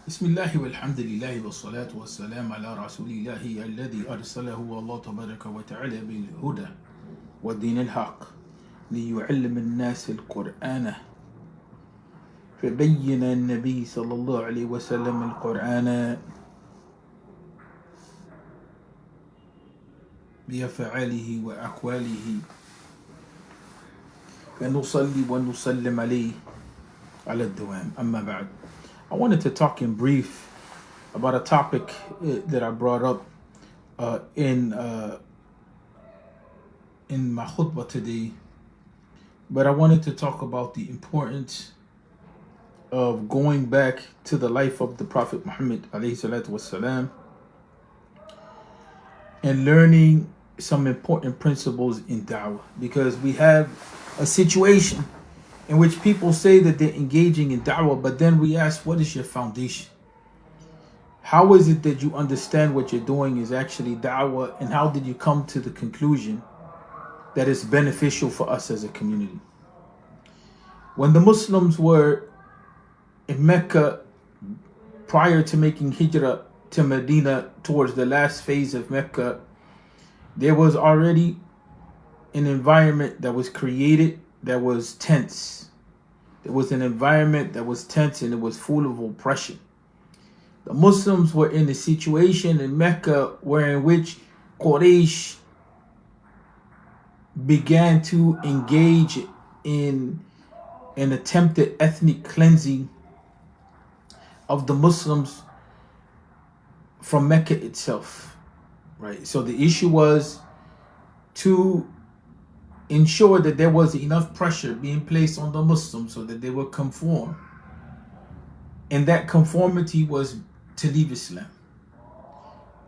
بسم الله والحمد لله والصلاة والسلام على رسول الله الذي أرسله الله تبارك وتعالى بالهدى والدين الحق ليعلم الناس القرآن فبين النبي صلى الله عليه وسلم القرآن بأفعاله وأقواله فنصلي ونسلم عليه على الدوام. أما بعد, I wanted to talk in brief about a topic that I brought up in my khutbah today, but I wanted to talk about the importance of going back to the life of the Prophet Muhammad alayhi salatu wasalam and learning some important principles in Dawah, because we have a situation in which people say that they're engaging in Dawah, but then we ask, what is your foundation? How is it that you understand what you're doing is actually Dawah, and how did you come to the conclusion that it's beneficial for us as a community? When the Muslims were in Mecca prior to making hijrah to Medina towards the last phase of Mecca, there was already an environment that was created that was tense. There was an environment that was tense and it was full of oppression. The Muslims were in a situation in Mecca in which Quraysh began to engage in an attempted ethnic cleansing of the Muslims from Mecca itself. Right? So the issue was to ensure that there was enough pressure being placed on the Muslims so that they would conform. And that conformity was to leave Islam.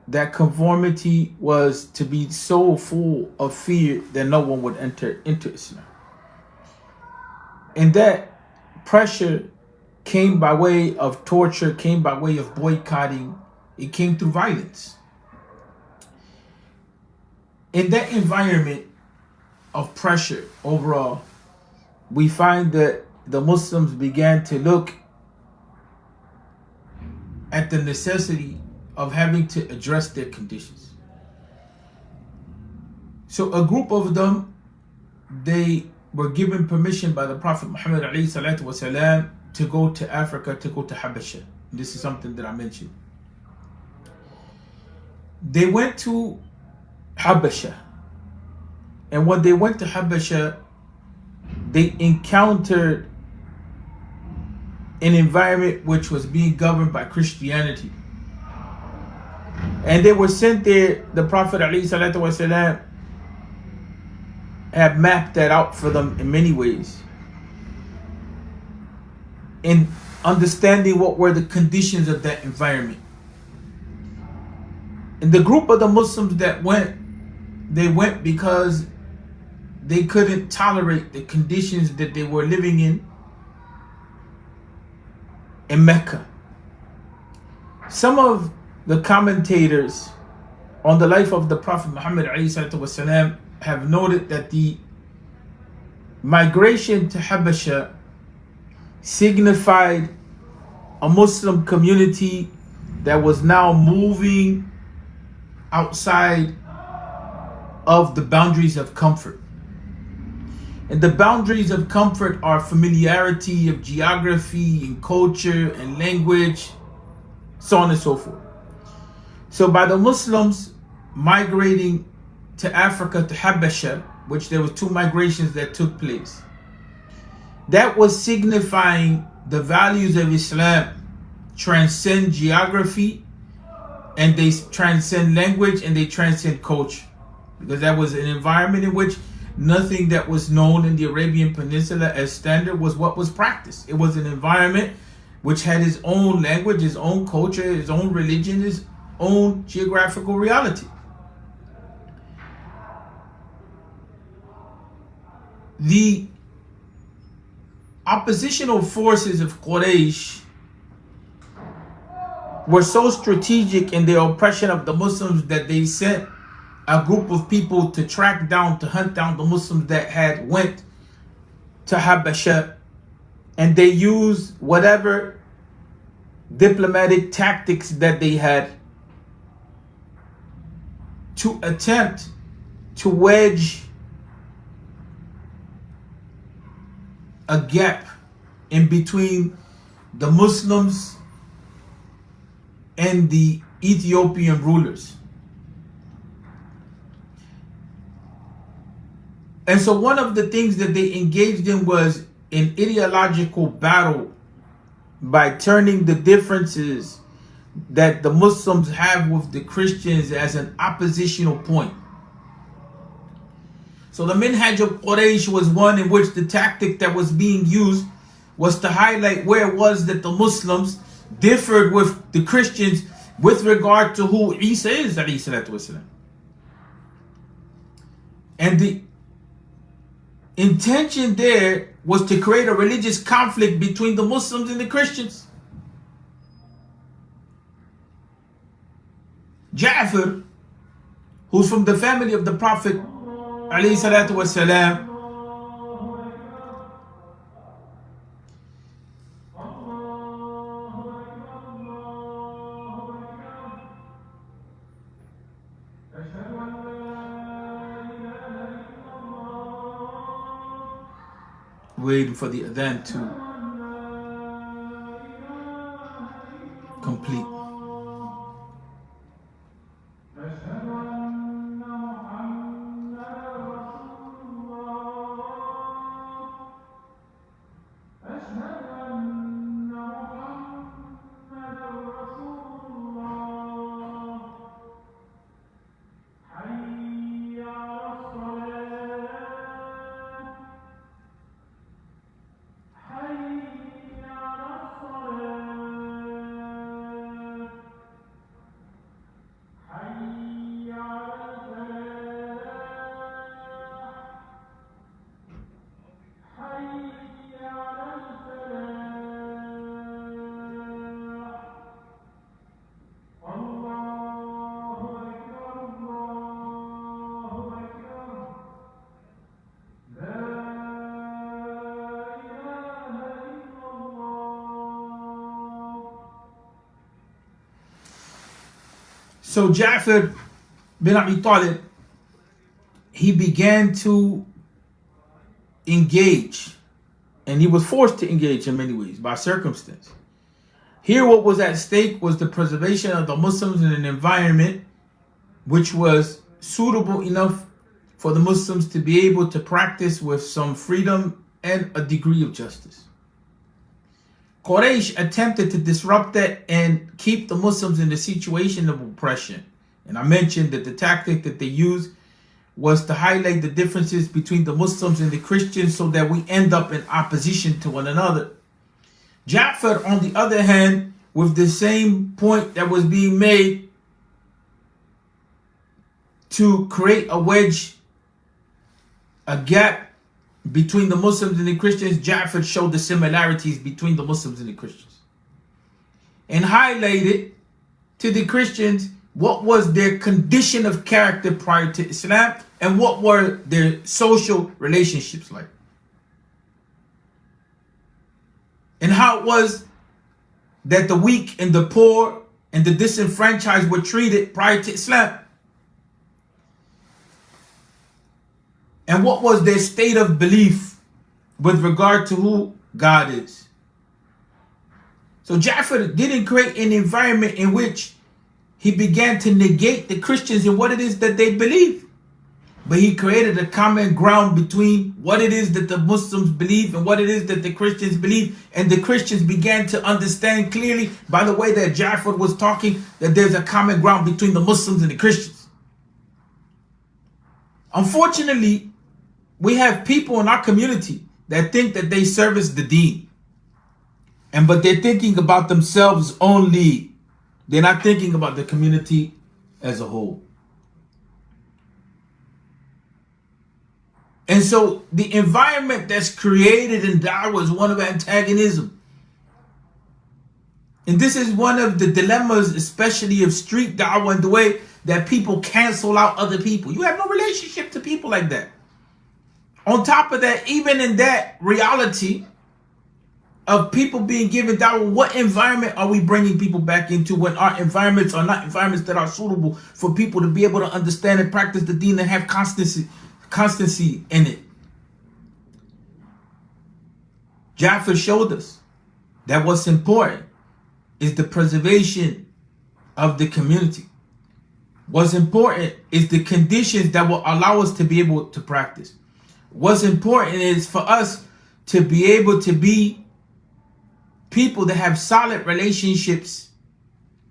That conformity was to be so full of fear that no one would enter into Islam. And that pressure came by way of torture, came by way of boycotting. It came through violence. In that environment of pressure overall, we find that the Muslims began to look at the necessity of having to address their conditions. So a group of them, they were given permission by the Prophet Muhammad ﷺ to go to Africa, to go to Habasha. This is something that I mentioned. They went to Habasha. And when they went to Habasha, they encountered an environment which was being governed by Christianity. And they were sent there. The Prophet ﷺ had mapped that out for them in many ways, in understanding what were the conditions of that environment. And the group of the Muslims that went, they went because they couldn't tolerate the conditions that they were living in Mecca. Some of the commentators on the life of the Prophet Muhammad ﷺ have noted that the migration to Habasha signified a Muslim community that was now moving outside of the boundaries of comfort. And the boundaries of comfort are familiarity of geography and culture and language, so on and so forth. So by the Muslims migrating to Africa, to Habasha, which there were two migrations that took place, that was signifying the values of Islam transcend geography, and they transcend language, and they transcend culture. Because that was an environment in which nothing that was known in the Arabian Peninsula as standard was what was practiced. It was an environment which had its own language, its own culture, its own religion, its own geographical reality. The oppositional forces of Quraysh were so strategic in their oppression of the Muslims that they sent a group of people to track down, to hunt down the Muslims that had went to Habasha, and they used whatever diplomatic tactics that they had to attempt to wedge a gap in between the Muslims and the Ethiopian rulers. And so one of the things that they engaged in was an ideological battle by turning the differences that the Muslims have with the Christians as an oppositional point. So the Minhaj of Quraysh was one in which the tactic that was being used was to highlight where it was that the Muslims differed with the Christians with regard to who Isa is, alayhi salatu wasalam. And the intention there was to create a religious conflict between the Muslims and the Christians. Jafar, who's from the family of the Prophet alayhi salatu wasalam, waiting for the adhan to complete. So Jafar bin Abi Talib, he began to engage, and he was forced to engage in many ways by circumstance. Here what was at stake was the preservation of the Muslims in an environment which was suitable enough for the Muslims to be able to practice with some freedom and a degree of justice. Quraysh attempted to disrupt that and keep the Muslims in a situation of oppression. And I mentioned that the tactic that they used was to highlight the differences between the Muslims and the Christians so that we end up in opposition to one another. Jafar, on the other hand, with the same point that was being made to create a wedge, a gap between the Muslims and the Christians, Jafar showed the similarities between the Muslims and the Christians and highlighted to the Christians what was their condition of character prior to Islam and what were their social relationships like, and how it was that the weak and the poor and the disenfranchised were treated prior to Islam, and what was their state of belief with regard to who God is. So Jafar didn't create an environment in which he began to negate the Christians and what it is that they believe, but he created a common ground between what it is that the Muslims believe and what it is that the Christians believe. And the Christians began to understand clearly by the way that Jafar was talking that there's a common ground between the Muslims and the Christians. Unfortunately, we have people in our community that think that they service the deen, but they're thinking about themselves only. They're not thinking about the community as a whole. And so the environment that's created in Dawah is one of antagonism. And this is one of the dilemmas, especially of street Dawah, and the way that people cancel out other people. You have no relationship to people like that. On top of that, even in that reality, of people being given dawah, what environment are we bringing people back into when our environments are not environments that are suitable for people to be able to understand and practice the deen and have constancy in it? Jafar showed us that what's important is the preservation of the community. What's important is the conditions that will allow us to be able to practice. What's important is for us to be able to be people that have solid relationships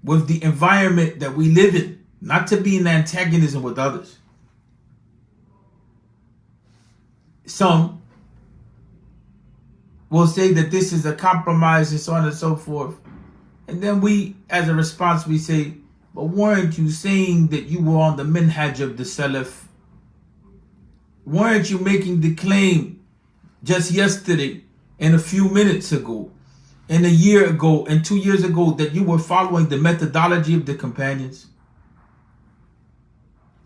with the environment that we live in, not to be in antagonism with others. Some will say that this is a compromise and so on and so forth. And then we, as a response, we say, but weren't you saying that you were on the minhaj of the Salaf? Weren't you making the claim just yesterday and a few minutes ago and a year ago and 2 years ago that you were following the methodology of the companions?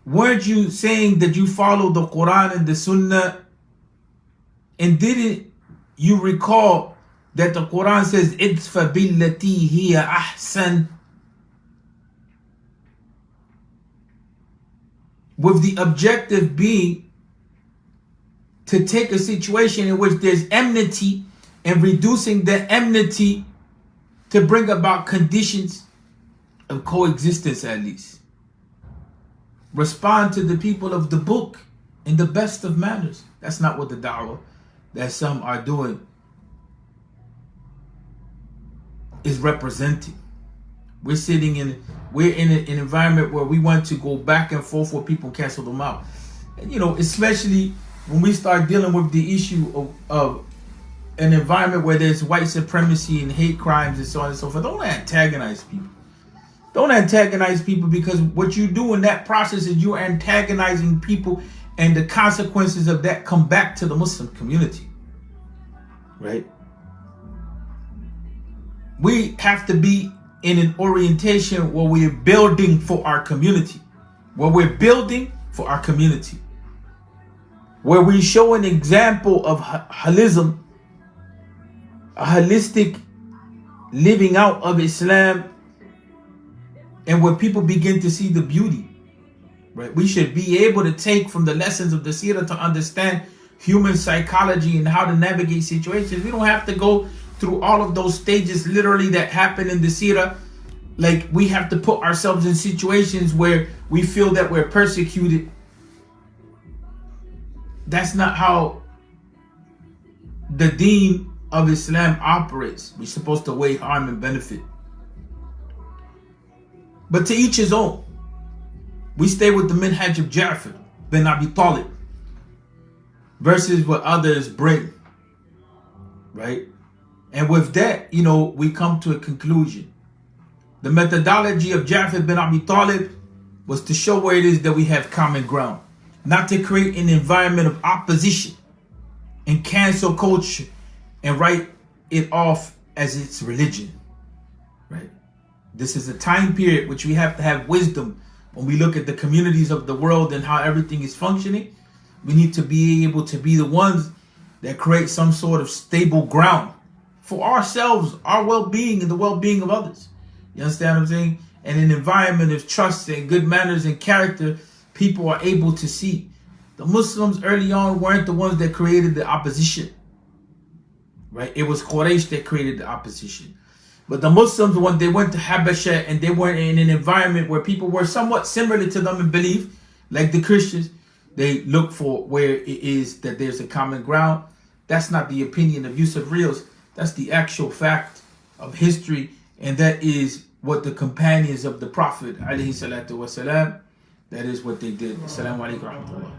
Weren't you saying that you followed the Quran and the Sunnah? And didn't you recall that the Quran says, idfa billati hiya ahsan? With the objective being to take a situation in which there's enmity and reducing the enmity to bring about conditions of coexistence at least. Respond to the people of the book in the best of manners. That's not what the da'wah that some are doing is representing. We're in an environment where we want to go back and forth with people and cancel them out. And especially when we start dealing with the issue of an environment where there's white supremacy and hate crimes and so on and so forth. Don't antagonize people. Don't antagonize people, because what you do in that process is you're antagonizing people, and the consequences of that come back to the Muslim community. Right? We have to be in an orientation where we're building for our community. Where we're building for our community. Where we show an example of holism, a holistic living out of Islam, and where people begin to see the beauty. Right? We should be able to take from the lessons of the seerah to understand human psychology and how to navigate situations. We don't have to go through all of those stages literally that happen in the seerah. Like, we have to put ourselves in situations where we feel that we're persecuted. That's not how the deen of Islam operates. We're supposed to weigh harm and benefit. But to each his own. We stay with the minhaj of Jafar bin Abi Talib versus what others bring. Right? And with that, we come to a conclusion. The methodology of Jafar bin Abi Talib was to show where it is that we have common ground. Not to create an environment of opposition and cancel culture and write it off as its religion. Right? This is a time period which we have to have wisdom when we look at the communities of the world and how everything is functioning. We need to be able to be the ones that create some sort of stable ground for ourselves, our well-being, and the well-being of others. You understand what I'm saying? And an environment of trust and good manners and character, people are able to see. The Muslims early on weren't the ones that created the opposition. Right? It was Quraysh that created the opposition. But the Muslims, when they went to Habasha and they were in an environment where people were somewhat similar to them in belief, like the Christians, they look for where it is that there's a common ground. That's not the opinion of Yusuf Rios. That's the actual fact of history. And that is what the companions of the Prophet, alayhi salatu wasalam, that is what they did. Assalamu alaikum wa rahmatullah.